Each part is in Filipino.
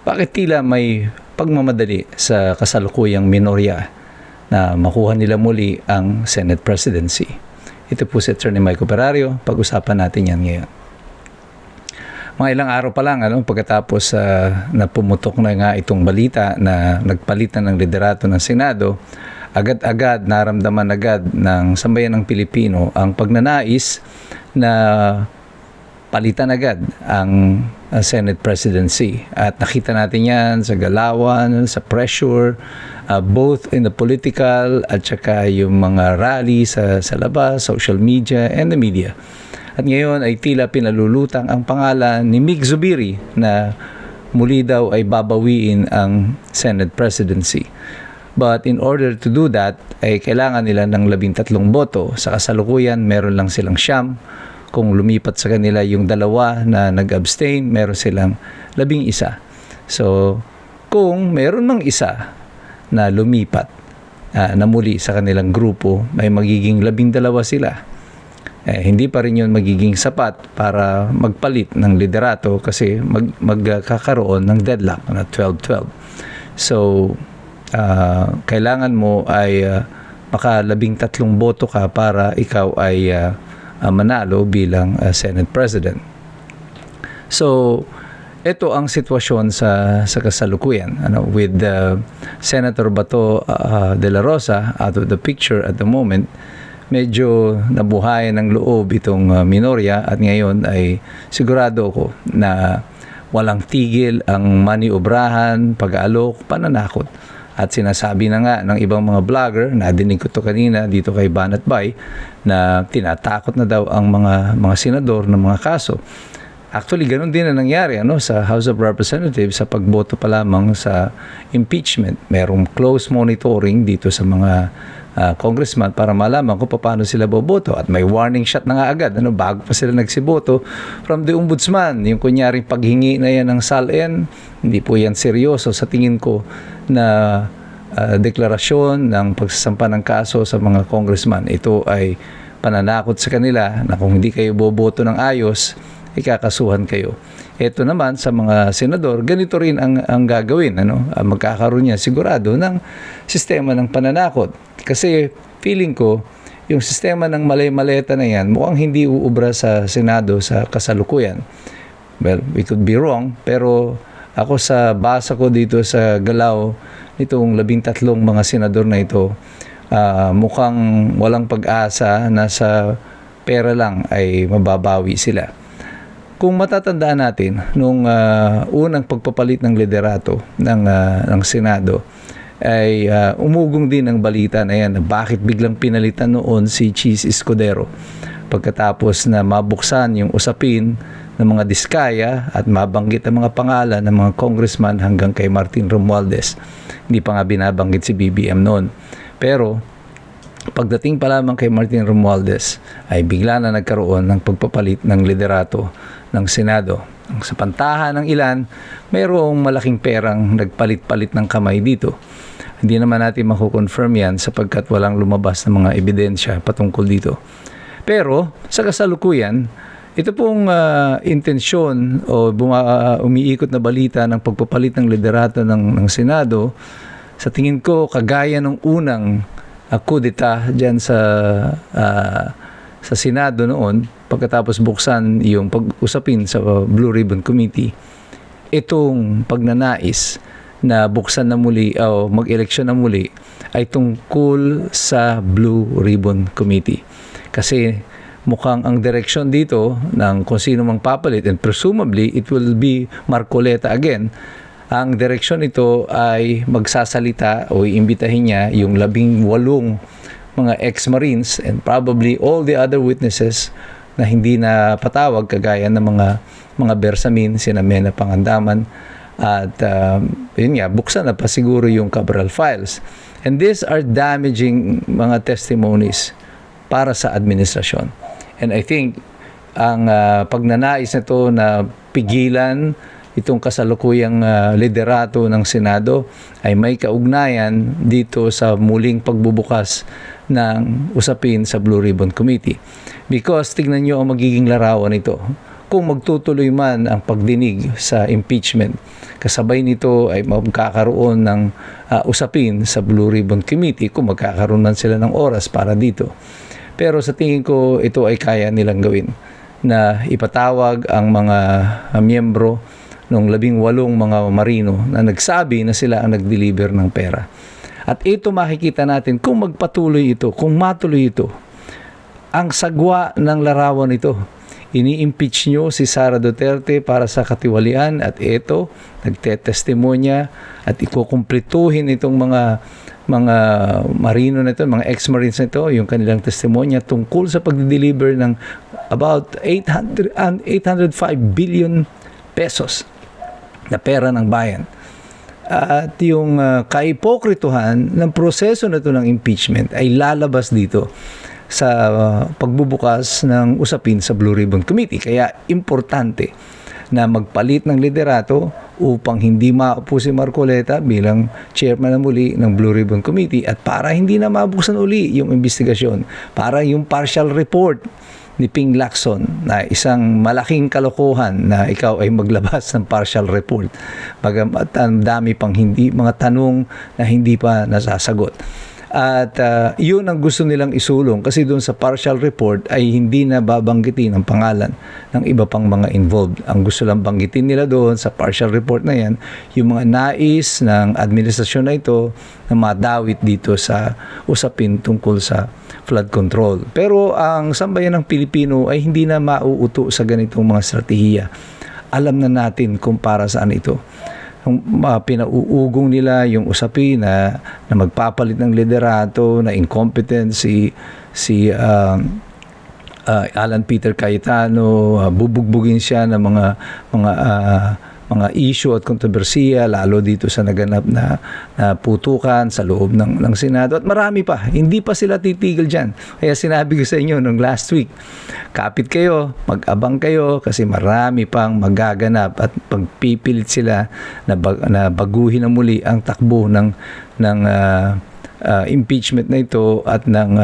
bakit tila may pagmamadali sa kasalukuyang minorya na makuha nila muli ang Senate presidency? Ito po si Attorney Mike Operario. Pag-usapan natin yan ngayon. Mga ilang araw pa lang pagkatapos na pumutok na nga itong balita na nagpalitan ng liderato ng Senado, agad-agad naramdaman agad ng sambayan ng Pilipino ang pagnanais na palitan agad ang Senate presidency. At nakita natin yan sa galawan, sa pressure, both in the political at saka yung mga rally sa labas, social media, and the media. At ngayon ay tila pinalulutang ang pangalan ni Mig Zubiri na muli daw ay babawiin ang Senate presidency. But in order to do that, ay kailangan nila ng 13 boto. Sa kasalukuyan, meron lang silang 9. Kung lumipat sa kanila yung 2 na nag-abstain, meron silang 11. So, kung meron mang isa na lumipat na muli sa kanilang grupo, may magiging 12 sila. Hindi pa rin yun magiging sapat para magpalit ng liderato kasi magkakaroon ng deadlock na 12-12. So, kailangan mo ay maka 13 boto ka para ikaw ay manalo bilang Senate President. So, ito ang sitwasyon sa kasalukuyan. With Senator Bato de la Rosa out of the picture at the moment, medyo nabuhayan ng loob itong minorya at ngayon ay sigurado ako na walang tigil ang maniobrahan, pag-aalok, pananakot. At sinasabi na nga ng ibang mga vlogger, nadinig ko to kanina dito kay Banat Bay, na tinatakot na daw ang mga senador ng mga kaso. Actually, ganun din na nangyari sa House of Representatives sa pagboto pa lamang sa impeachment. Merong close monitoring dito sa mga congressman para malaman kung paano sila boboto. At may warning shot na nga agad bago pa sila nagsiboto from the ombudsman. Yung kunyaring paghingi na yan ng SALN, hindi po yan seryoso sa tingin ko na deklarasyon ng pagsasampa ng kaso sa mga congressman. Ito ay pananakot sa kanila na kung hindi kayo boboto ng ayos, ikakasuhan kayo. Ito naman sa mga senador, ganito rin ang gagawin. Magkakaroon niya sigurado ng sistema ng pananakot. Kasi feeling ko, yung sistema ng malay-maleta na yan, mukhang hindi uubra sa Senado sa kasalukuyan. Well, we could be wrong, pero ako sa basa ko dito sa galaw nitong 13 mga senador na ito, mukhang walang pag-asa na sa pera lang ay mababawi sila. Kung matatandaan natin, nung unang pagpapalit ng liderato ng Senado, ay umugong din ang balita na yan na bakit biglang pinalitan noon si Cheese Escudero. Pagkatapos na mabuksan yung usapin ng mga diskaya at mabanggit ang mga pangalan ng mga congressman hanggang kay Martin Romualdez. Hindi pa nga binabanggit si BBM noon. Pero pagdating pa lamang kay Martin Romualdez ay bigla na nagkaroon ng pagpapalit ng liderato ng Senado. Sa pantahan ng ilan, mayroong malaking perang nagpalit-palit ng kamay dito. Hindi naman natin makukonfirm yan sapagkat walang lumabas na mga ebidensya patungkol dito. Pero sa kasalukuyan, ito pong intensyon o umiikot na balita ng pagpapalit ng liderato ng Senado, sa tingin ko kagaya ng unang kudeta dyan sa Senado noon, pagkatapos buksan yung pag-usapin sa Blue Ribbon Committee, itong pagnanais na buksan na muli o mag-eleksyon na muli ay tungkol sa Blue Ribbon Committee. Kasi mukhang ang direksyon dito ng kung sino mang papalit, and presumably it will be Marcoleta again, ang direksyon ito ay magsasalita o iimbitahin niya yung 18 mga ex-Marines and probably all the other witnesses na hindi na patawag kagaya ng mga Bersamin, sina Mena Pangandaman at yun nga, buksan na pa siguro yung Cabral files. And these are damaging mga testimonies para sa administrasyon. And I think ang pagnanais nito na pigilan itong kasalukuyang liderato ng Senado ay may kaugnayan dito sa muling pagbubukas ng usapin sa Blue Ribbon Committee. Because tignan nyo ang magiging larawan nito. kung magtutuloy man ang pagdinig sa impeachment. Kasabay nito ay magkakaroon ng usapin sa Blue Ribbon Committee kung magkakaroon man sila ng oras para dito. Pero sa tingin ko, ito ay kaya nilang gawin na ipatawag ang mga miyembro ng 18 mga marino na nagsabi na sila ang nag-deliver ng pera. At ito makikita natin kung magpatuloy ito, kung matuloy ito, ang sagwa ng larawan ito. Ini-impeach nyo si Sara Duterte para sa katiwalian at ito, nagtetestimonya at ikukumplituhin itong mga marino na ito, mga ex-marines na ito, yung kanilang testimonya tungkol sa pag-deliver ng about 805 billion pesos na pera ng bayan. At yung kaipokrituhan ng proseso na ito ng impeachment ay lalabas dito sa pagbubukas ng usapin sa Blue Ribbon Committee. Kaya importante na magpalit ng liderato upang hindi maupo si Marcoleta bilang chairman na muli ng Blue Ribbon Committee at para hindi na mabuksan uli yung investigasyon, para yung partial report ni Ping Lacson na isang malaking kalokohan na ikaw ay maglabas ng partial report. Bagamat ang dami pang mga tanong na hindi pa nasasagot. At yun ang gusto nilang isulong kasi doon sa partial report ay hindi na babanggitin ang pangalan ng iba pang mga involved. Ang gusto lang banggitin nila doon sa partial report na yan, yung mga nais ng administrasyon na ito na madawit dito sa usapin tungkol sa flood control. Pero ang sambayan ng Pilipino ay hindi na mauuto sa ganitong mga strategiya. Alam na natin kung para saan ito. Pinauugong nila yung usapin na magpapalit ng liderato, na incompetent si Alan Peter Cayetano, bubugbugin siya ng mga issue at kontrobersiya, lalo dito sa naganap na putukan sa loob ng Senado. At marami pa, hindi pa sila titigil dyan. Kaya sinabi ko sa inyo nung last week, kapit kayo, mag-abang kayo kasi marami pang magaganap at pagpipilit sila na baguhin na muli ang takbo ng impeachment na ito at ng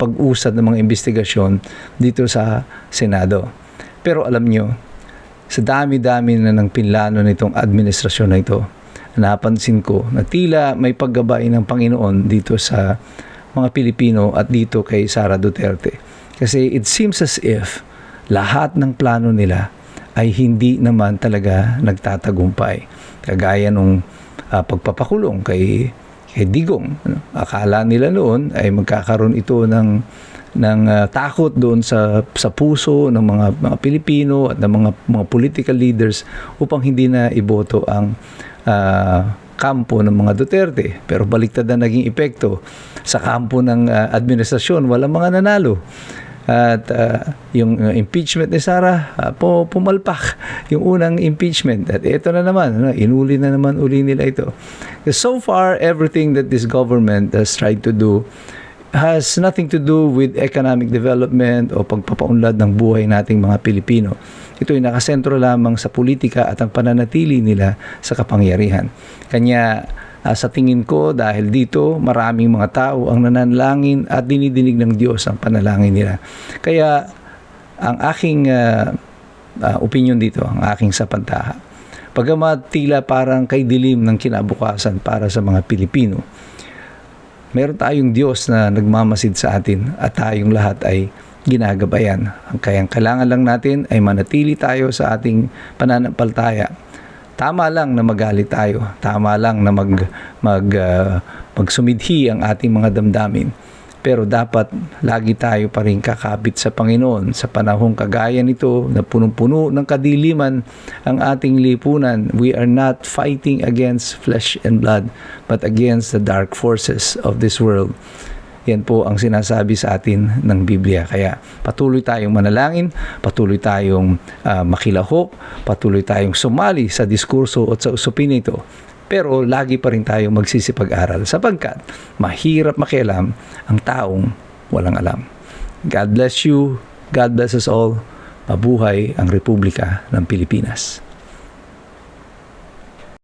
pag-usad ng mga investigasyon dito sa Senado. Pero alam nyo, sa dami-dami na ng pinlano nitong administrasyon na ito, napansin ko na tila may paggabay ng Panginoon dito sa mga Pilipino at dito kay Sara Duterte. Kasi it seems as if lahat ng plano nila ay hindi naman talaga nagtatagumpay. Kagaya nung pagpapakulong kay Digong. Akala nila noon ay magkakaroon ito ng takot doon sa puso ng mga Pilipino at ng mga political leaders upang hindi na iboto ang kampo ng mga Duterte. Pero baliktad na naging epekto sa kampo ng administrasyon, walang mga nanalo. At yung impeachment ni Sara, pumalpak yung unang impeachment. At ito na naman, inuli na naman uli nila ito. So far, everything that this government has tried to do has nothing to do with economic development o pagpapaunlad ng buhay nating mga Pilipino. Ito ay nakasentro lamang sa politika at ang pananatili nila sa kapangyarihan. Kanya sa tingin ko dahil dito maraming mga tao ang nananalangin at dinidinig ng Diyos ang panalangin nila. Kaya ang aking opinion dito, ang aking sapantaha, pagamat tila parang kay dilim ng kinabukasan para sa mga Pilipino, meron tayong Diyos na nagmamasid sa atin at tayong lahat ay ginagabayan. Ang kailangan lang natin ay manatili tayo sa ating pananampalataya. Tama lang na magalit tayo. Tama lang na magsumidhi ang ating mga damdamin. Pero dapat lagi tayo pa rin kakapit sa Panginoon sa panahong kagaya nito na punong-puno ng kadiliman ang ating lipunan. We are not fighting against flesh and blood but against the dark forces of this world. Yan po ang sinasabi sa atin ng Biblia. Kaya patuloy tayong manalangin, patuloy tayong makilahok, patuloy tayong sumali sa diskurso at sa usapin nito. Pero lagi pa rin tayong magsisipag-aral sapagkat mahirap makialam ang taong walang alam. God bless you. God bless us all. Mabuhay ang Republika ng Pilipinas.